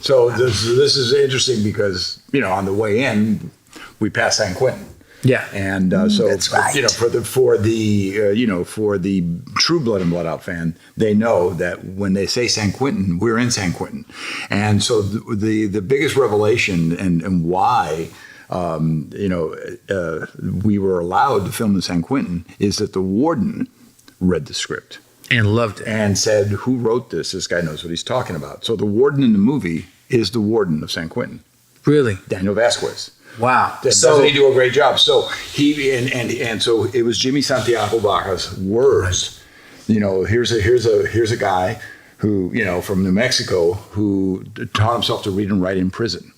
So this is interesting because, on the way in, we passed San Quentin. Yeah. And so, that's right. for the true Blood and Blood Out fan, they know that when they say San Quentin, we're in San Quentin. And so the biggest revelation and why, we were allowed to film in San Quentin is that the warden read the script. And loved it. And said, who wrote this? This guy knows what he's talking about. So the warden in the movie is the warden of San Quentin. Really? Daniel Vasquez. Wow. Doesn't he do a great job? So he and so it was Jimmy Santiago Baca's words. Here's a guy who, from New Mexico who taught himself to read and write in prison.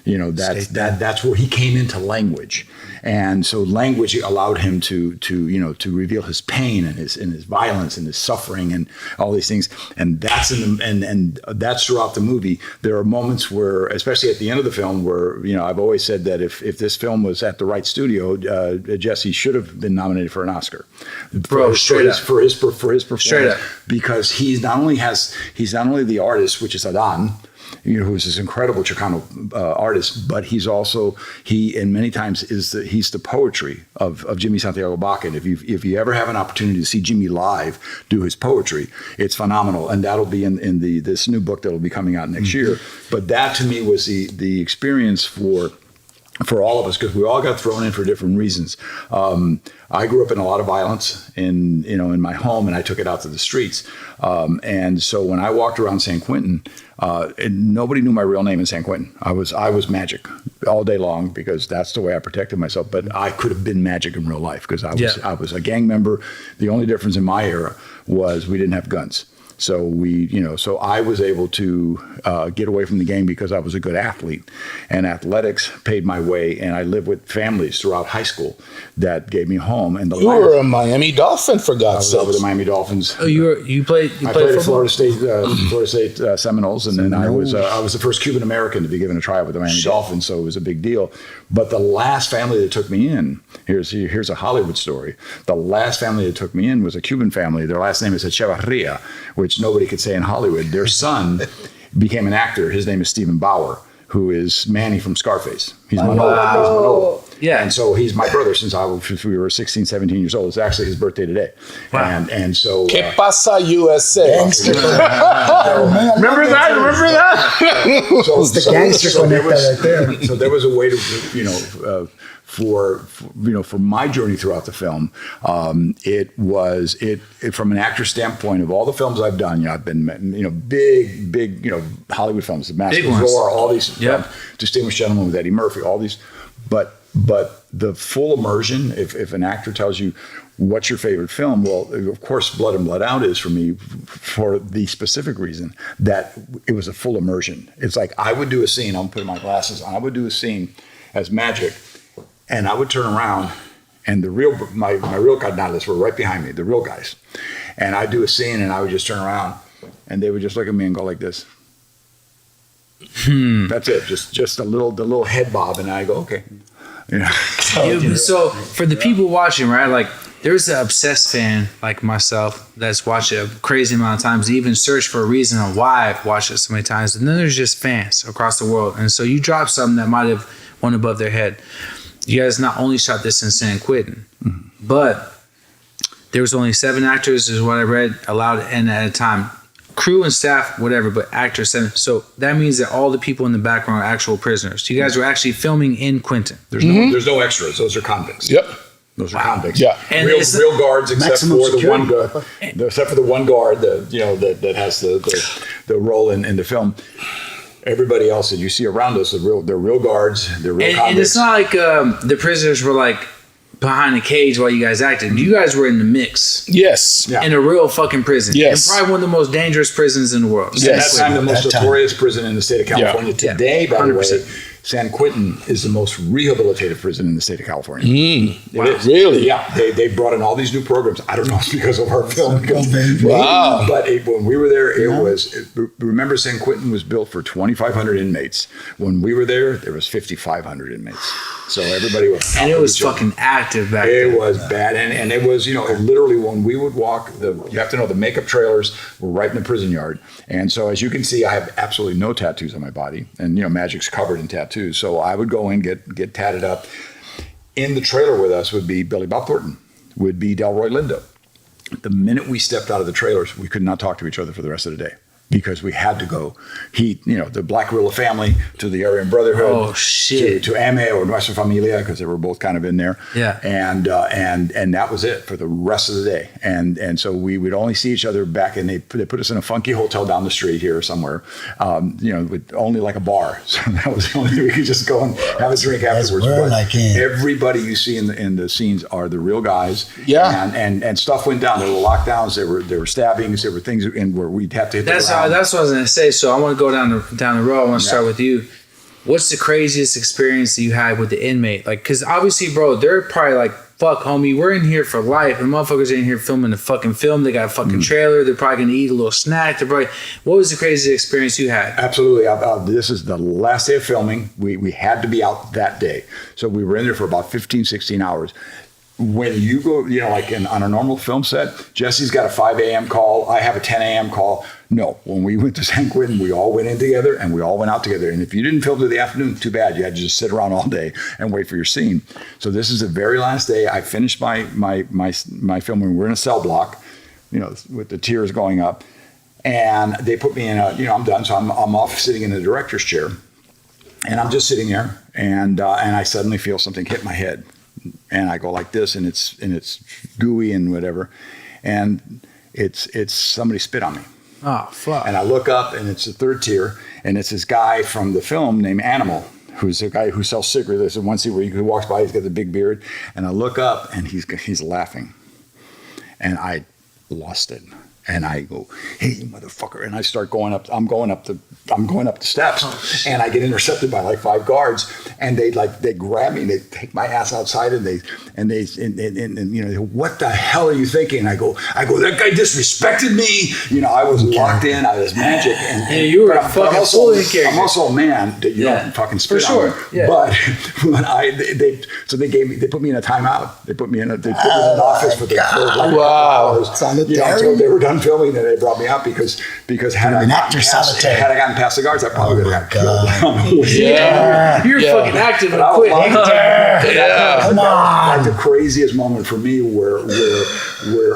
That's where he came into language. And so language allowed him to reveal his pain and his violence and his suffering and all these things. And that's and that's throughout the movie. There are moments where, especially at the end of the film, where I've always said that if this film was at the right studio, Jesse should have been nominated for an Oscar. Bro, for his performance. Straight up. Because he's not only the artist, which is Adan, who's this incredible Chicano artist, but he's also and many times he's the poetry of Jimmy Santiago Baca. And if you ever have an opportunity to see Jimmy live do his poetry, it's phenomenal, and that'll be in this new book that'll be coming out next year. But that to me was the experience for all of us, because we all got thrown in for different reasons. I grew up in a lot of violence in my home, and I took it out to the streets. And so when I walked around San Quentin, and nobody knew my real name in San Quentin. I was Magic all day long because that's the way I protected myself. But I could have been Magic in real life because I was a gang member. The only difference in my era was we didn't have guns. So so I was able to get away from the game because I was a good athlete, and athletics paid my way. And I lived with families throughout high school that gave me a home. And you were a Miami Dolphin, for God's sake. I was over the Miami Dolphins. Oh, you played. I played at Florida State Seminoles, and then I was the first Cuban American to be given a tryout with the Miami Dolphins. So it was a big deal. But the last family that took me in, here's a Hollywood story. The last family that took me in was a Cuban family. Their last name is Echevarria, which nobody could say in Hollywood. Their son became an actor. His name is Stephen Bauer, who is Manny from Scarface. He's Manolo. Yeah. And so he's my brother since we were 16, 17 years old. It's actually his birthday today. Wow. And so... Que pasa, USA? Remember that? So it's the gangster right there. So there was a way to, for my journey throughout the film, it from an actor standpoint of all the films I've done, I've been, big, Hollywood films, The Mask of Zorro, all these Distinguished Gentleman with Eddie Murphy, all these, but the full immersion, if an actor tells you, what's your favorite film? Well, of course, Blood and Blood Out is for me for the specific reason that it was a full immersion. It's like I would do a scene, I'm putting my glasses on, I would do a scene as Magic, and I would turn around, and my real carnales were right behind me, the real guys. And I'd do a scene, and I would just turn around, and they would just look at me and go like this. That's it, just the little head bob, and I go, okay. So for the people watching, right, like there's an obsessed fan like myself that's watched it a crazy amount of times, even search for a reason on why I've watched it so many times. And then there's just fans across the world. And so you drop something that might have went above their head. You guys not only shot this in San Quentin, but there was only 7 actors is what I read allowed in at a time. Crew and staff, whatever, but actors 7. So that means that all the people in the background are actual prisoners. You guys were actually filming in Quentin. There's no extras. Those are convicts. Yep. Those are convicts. Yeah. And real guards, except for the one guard that has the role in the film. Everybody else that you see around us, they're real guards. They're real convicts. And it's not like the prisoners were like behind a cage while you guys acted. You guys were in the mix. Yes. Yeah. In a real fucking prison. Yes. And probably one of the most dangerous prisons in the world. Yes. At that time, the most notorious prison in the state of California today, by 100%. The way. San Quentin is the most rehabilitative prison in the state of California. Wow. Really? Yeah, they brought in all these new programs. I don't know if it's because of our film. Wow. But when we were there, remember San Quentin was built for 2,500 inmates. When we were there was 5,500 inmates. So everybody was... And it was fucking active back then. It was bad. And it was, literally when we would walk, you have to know the makeup trailers were right in the prison yard. And so as you can see, I have absolutely no tattoos on my body. And, Magic's covered in tattoos. So I would go in, get tatted up. In the trailer with us would be Billy Bob Thornton, would be Delroy Lindo. The minute we stepped out of the trailers, we could not talk to each other for the rest of the day. Because we had to go, the Black Gorilla family to the Aryan Brotherhood, oh shit, to AME or Nuestra Familia, because they were both kind of in there, and that was it for the rest of the day, and so we would only see each other back, and they put us in a funky hotel down the street here somewhere, with only like a bar, so that was the only thing we could just go and have a drink afterwards. But everybody you see in the scenes are the real guys, and stuff went down. There were lockdowns, there were stabbings, there were things, and where we'd have to hit the ground. That's what I was gonna say. So I want to go down the road. I want to start with you. What's the craziest experience that you had with the inmate? Like, because obviously, bro, they're probably like, "Fuck, homie, we're in here for life." And motherfuckers in here filming the fucking film. They got a fucking trailer. They're probably gonna eat a little snack. What was the craziest experience you had? Absolutely. This is the last day of filming. We had to be out that day, so we were in there for about 15, 16 hours. When you go, on a normal film set, Jesse's got a 5 a.m. call. I have a 10 a.m. call. No, when we went to San Quentin, we all went in together and we all went out together. And if you didn't film till the afternoon, too bad. You had to just sit around all day and wait for your scene. So this is the very last day. I finished my film when we were in a cell block, with the tears going up. And they put me in I'm done. So I'm off sitting in the director's chair. And I'm just sitting there. And I suddenly feel something hit my head. And I go like this, and it's gooey and whatever, and it's somebody spit on me. Oh fuck! And I look up, and it's the third tier, and it's this guy from the film named Animal, who's a guy who sells cigarettes. There's one scene where he walks by, he's got the big beard, and I look up, and he's laughing, and I lost it. And I go, "Hey, you motherfucker!" And I start going up. I'm going up the steps, and I get intercepted by like 5 guards. And they grab me, and they take my ass outside, and they what the hell are you thinking? And I go, that guy disrespected me. I was locked in. I was Magic, and you were a fucking fully character. I'm also a man that you don't fucking spit for sure. on. Yeah. But they put me in a timeout. They put me in an office for like hours. Until they were done filming, and they brought me out because had I gotten past the guards, I probably would have got killed. You're fucking active and quick. Come on. The craziest moment for me where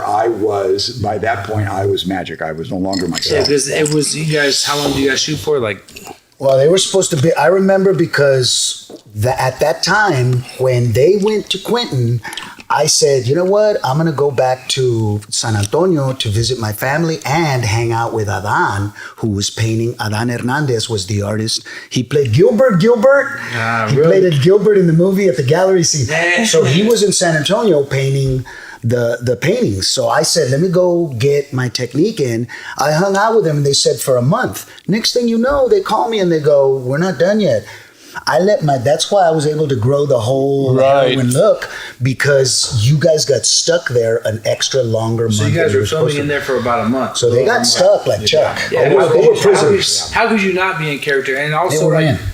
I was, by that point, I was Magic. I was no longer myself. Yeah, because it was, you guys, how long do you guys shoot for? Well, they were supposed to be, I remember because at that time, when they went to Quentin, I said, you know what? I'm going to go back to San Antonio to visit my family and hang out with Adan, who was painting. Adan Hernandez was the artist. He played Gilbert. He played Gilbert in the movie at the gallery scene. So he was in San Antonio painting the paintings. So I said, let me go get my technique in. I hung out with them, and they said for a month. Next thing you know, they call me and they go, we're not done yet. That's why I was able to grow the whole heroin look, because you guys got stuck there an extra longer month. So you guys were filming in there for about a month. So they got stuck like Chuck. Yeah, they were prisoners. How could you not be in character? And also,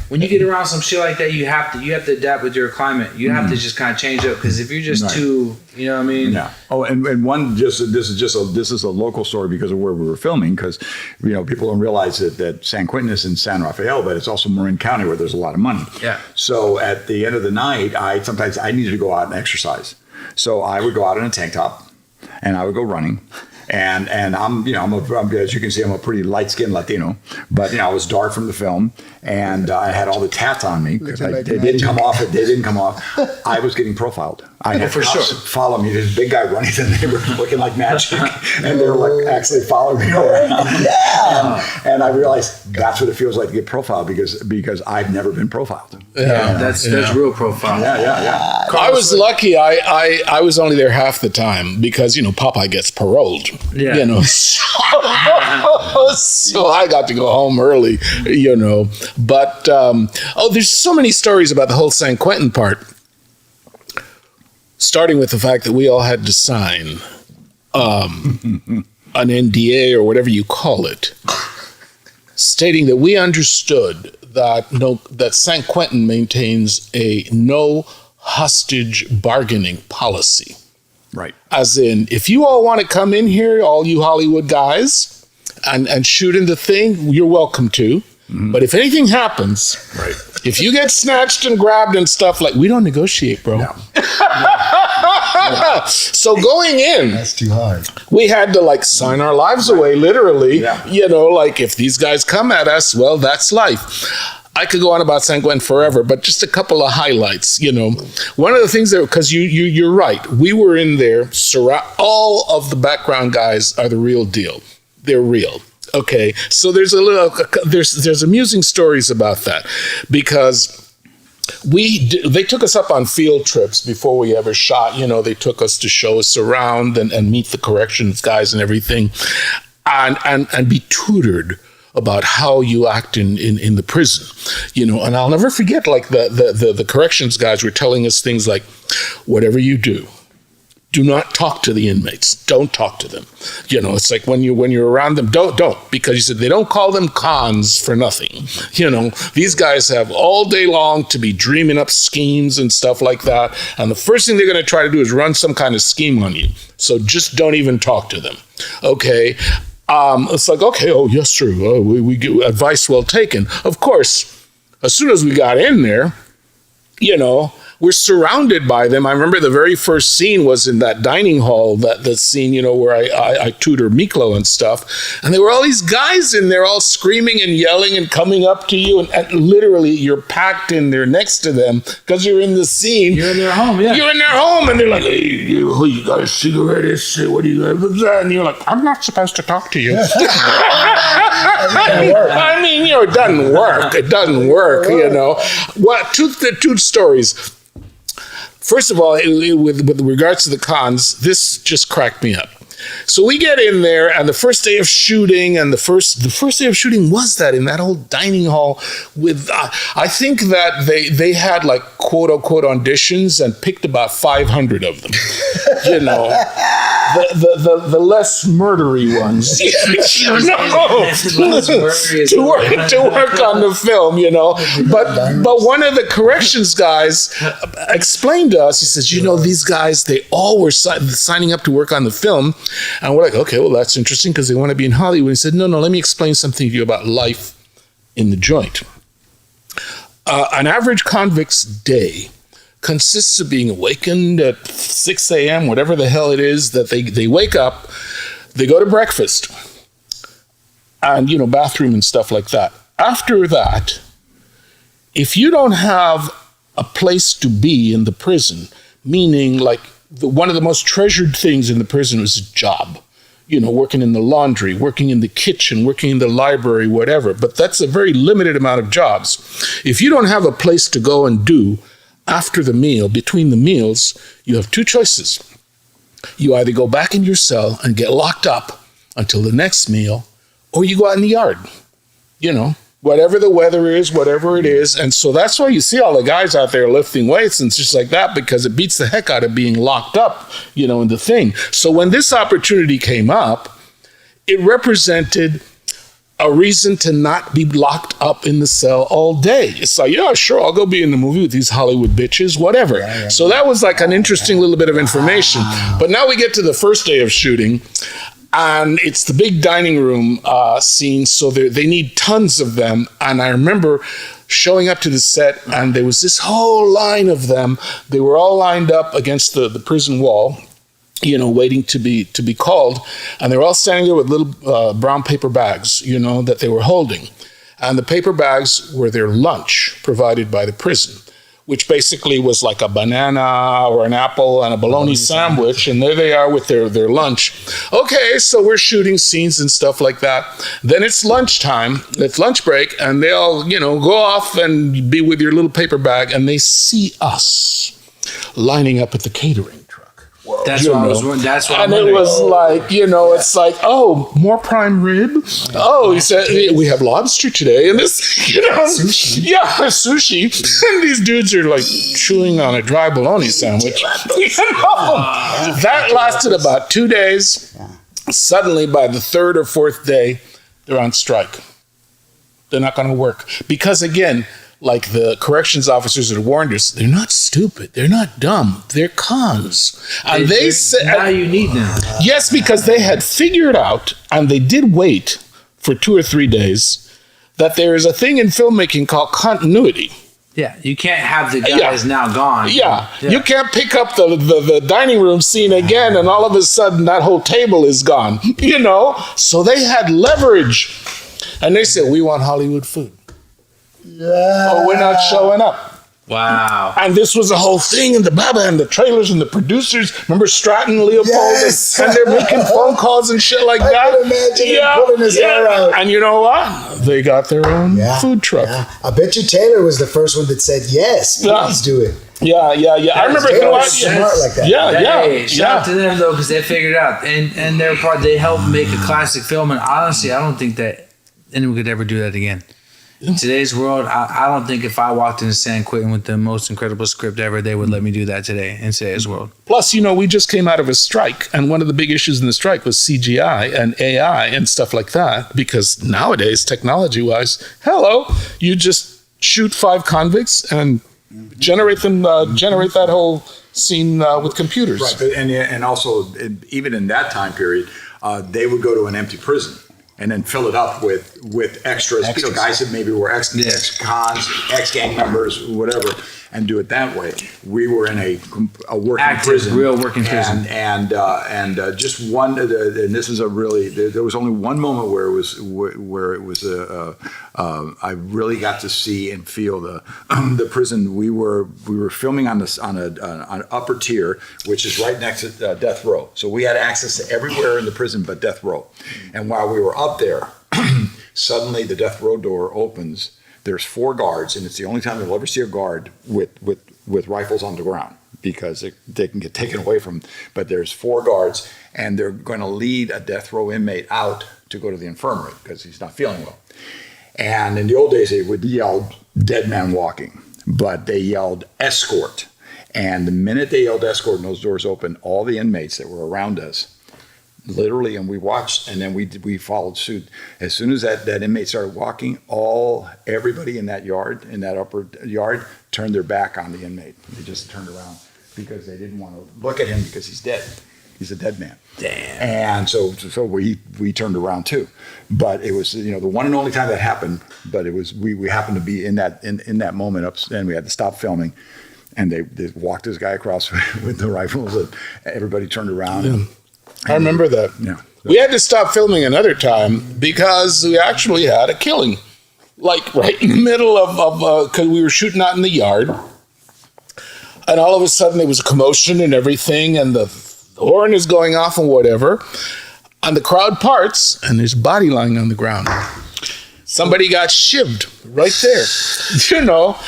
when you get around some shit like that, you have to adapt with your climate. You have to just kind of change up, because if you're just too, you know what I mean? Yeah. Oh, and one this is a local story because of where we were filming, because people don't realize that San Quentin is in San Rafael, but it's also Marin County, where there's a lot of money. Yeah. So at the end of the night, sometimes I needed to go out and exercise. So I would go out in a tank top, and I would go running. And I'm as you can see, I'm a pretty light-skinned Latino, but I was dark from the film, and I had all the tats on me because they didn't come off. I was getting profiled. I had for cops sure. follow me. This big guy running through the neighborhood looking like magic, and they're like actually following me around. And I realized that's what it feels like to get profiled because I've never been profiled. That's real profile. Yeah. I was lucky. I was only there half the time because Popeye gets paroled. Yeah. So I got to go home early. But there's so many stories about the whole San Quentin part. Starting with the fact that we all had to sign an NDA or whatever you call it, stating that we understood that San Quentin maintains a no hostage bargaining policy. Right. As in, if you all want to come in here, all you Hollywood guys, and shoot in the thing, you're welcome to. Mm-hmm. But if anything happens, right. If you get snatched and grabbed and stuff, we don't negotiate, bro. No. So going in, That's too hard. we had to sign our lives away, literally. Yeah. If these guys come at us, well, that's life. I could go on about San Quentin forever, but just a couple of highlights. One of the things because you're right, we were in there. All of the background guys are the real deal. They're real. Okay, so there's amusing stories about that because they took us up on field trips before we ever shot. They took us to show us around and meet the corrections guys and everything, and be tutored about how you act in the prison. And I'll never forget the corrections guys were telling us things like, whatever you do not talk to the inmates. Don't talk to them. It's like when you're around them, don't, because you said they don't call them cons for nothing. These guys have all day long to be dreaming up schemes and stuff like that. And the first thing they're going to try to do is run some kind of scheme on you. So just don't even talk to them. Okay. It's like, okay, oh, yes, true. Oh, we get advice well taken. Of course, as soon as we got in there, we're surrounded by them. I remember the very first scene was in that dining hall, that scene, where I tutor Miklo and stuff. And there were all these guys in there all screaming and yelling and coming up to you. And literally, you're packed in there next to them because you're in the scene. You're in their home, yeah. You're in their home. And they're like, hey, you got a cigarette? What do you got? And you're like, I'm not supposed to talk to you. I mean, it doesn't work. It doesn't work, Two stories. First of all, with regards to the cons, this just cracked me up. So we get in there, and the first day of shooting, and the first day of shooting was that in that old dining hall with, I think that they had quote unquote auditions and picked about 500 of them. The less murdery ones, to work on the film, But one of the corrections guys explained to us. He says, these guys, they all were signing up to work on the film. And we're like, okay, well, that's interesting because they want to be in Hollywood. He said, no, let me explain something to you about life in the joint. An average convict's day consists of being awakened at 6 a.m., whatever the hell it is that they wake up, they go to breakfast, and, bathroom and stuff like that. After that, if you don't have a place to be in the prison, meaning one of the most treasured things in the prison was a job. Working in the laundry, working in the kitchen, working in the library, whatever. But that's a very limited amount of jobs. If you don't have a place to go and do after the meal, between the meals, you have two choices. You either go back in your cell and get locked up until the next meal, or you go out in the yard. Whatever the weather is, whatever it is. And so that's why you see all the guys out there lifting weights and just like that, because it beats the heck out of being locked up, in the thing. So when this opportunity came up, it represented a reason to not be locked up in the cell all day. It's like, yeah, sure, I'll go be in the movie with these Hollywood bitches, whatever. Yeah. So that was an interesting little bit of information. But now we get to the first day of shooting. And it's the big dining room scene, so they need tons of them. And I remember showing up to the set, and there was this whole line of them. They were all lined up against the prison wall, waiting to be called. And they were all standing there with little brown paper bags, that they were holding. And the paper bags were their lunch provided by the prison. which basically was like a banana or an apple and a bologna sandwich. And there they are with their lunch. Okay, so we're shooting scenes and stuff like that. Then it's lunchtime, it's lunch break, and they all, go off and be with your little paper bag, and they see us lining up at the catering truck. That's what I was wondering. That's what and it was like, it's like, oh, more prime rib. Oh, he said, we have lobster today. And this, Sushi. Yeah, sushi. And these dudes are like chewing on a dry bologna sandwich. That lasted about 2 days. Suddenly, by the third or fourth day, they're on strike. They're not going to work. Because again, like the corrections officers that warned us, they're not stupid. They're not dumb. They're cons. And they said, now you need them. yes, because they had figured out, and they did wait for 2 or 3 days, that there is a thing in filmmaking called continuity. Yeah, you can't have the guys now gone. Yeah. You can't pick up the dining room scene again, and all of a sudden that whole table is gone. So they had leverage, and they said, we want Hollywood food. Oh, we're not showing up. Wow. And this was a whole thing, and the Baba and the trailers and the producers. Remember Stratton, Leopold, Yes. and they're making phone calls and shit like I that. can imagine him pulling his hair out. And you know what? They got their own food truck. Yeah. I bet you Taylor was the first one that said, yes, please do it. Yeah. I remember Taylor throughout. was smart like that. Hey, shout out to them though, because they figured it out, and they're part. They helped make a classic film, and honestly, I don't think that anyone could ever do that again. In today's world, I don't think if I walked into San Quentin with the most incredible script ever, they would let me do that today in today's world. Plus, we just came out of a strike, and one of the big issues in the strike was CGI and AI and stuff like that, because nowadays, technology-wise, you just shoot 5 convicts and generate that whole scene with computers. Right, but, and also, even in that time period, they would go to an empty prison and then fill it up with extras. Guys that maybe were ex-cons, ex-gang members, whatever, and do it that way. We were in a working prison. Real working prison. And just one, and this is a really, there was only one moment where it was I really got to see and feel the prison. We were filming on an upper tier, which is right next to death row. So we had access to everywhere in the prison but death row. And while we were up there, suddenly the death row door opens. There's 4 guards, and it's the only time you'll ever see a guard with rifles on the ground, because they can get taken away from. But there's 4 guards, and they're going to lead a death row inmate out to go to the infirmary because he's not feeling well. And in the old days, they would yell "dead man walking," but they yelled "escort." And the minute they yelled "escort" and those doors opened, all the inmates that were around us, literally, and we watched, and then we followed suit. As soon as that inmate started walking, everybody in that upper yard turned their back on the inmate. They just turned around because they didn't want to look at him because he's dead. He's a dead man. Damn. And so we turned around too. But it was the one and only time that happened. But it was we happened to be in that moment up, and we had to stop filming. And they walked this guy across with the rifles, and everybody turned around. Yeah. I remember that. Yeah. We had to stop filming another time because we actually had a killing, like right in the middle of because we were shooting out in the yard, and all of a sudden there was a commotion and everything, and the horn is going off and whatever, and the crowd parts, and there's a body lying on the ground. Somebody got shivved right there,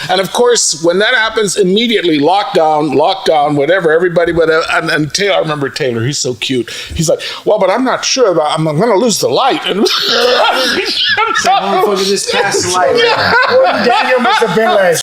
And of course, when that happens, immediately lockdown, whatever, everybody, whatever. And Taylor, I remember Taylor, he's so cute. He's like, well, but I'm not sure about, I'm going to lose the light. And Motherfucker just passed the light. Daniel must have been like,